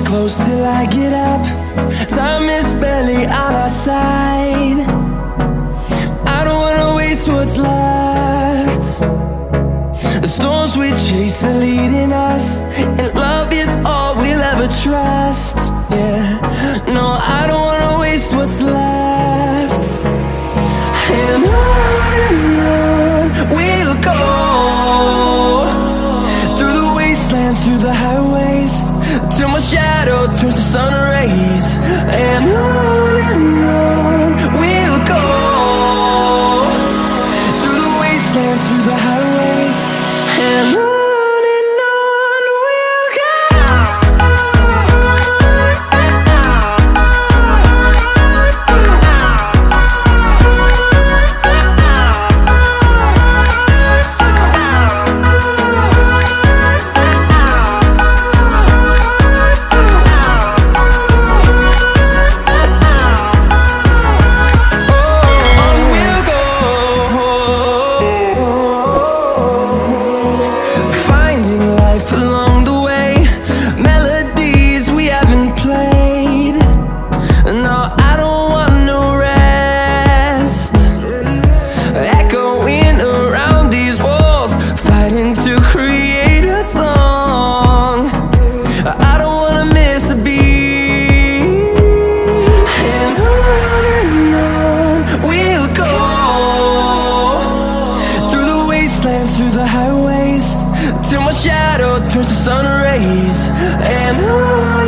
Close till I get up. Time is barely on our side. I don't wanna waste what's left. The storms we chase are leading us, and love is all we'll ever trust. Yeah, no, I don't wanna waste what's left. And on we'll go, through the wastelands, through the highways, till my shadow turns to sun rays. And on we'll go, through the wastelands, through the highways, and on we'll go. Through the highways, till my shadow turns to sun rays. And on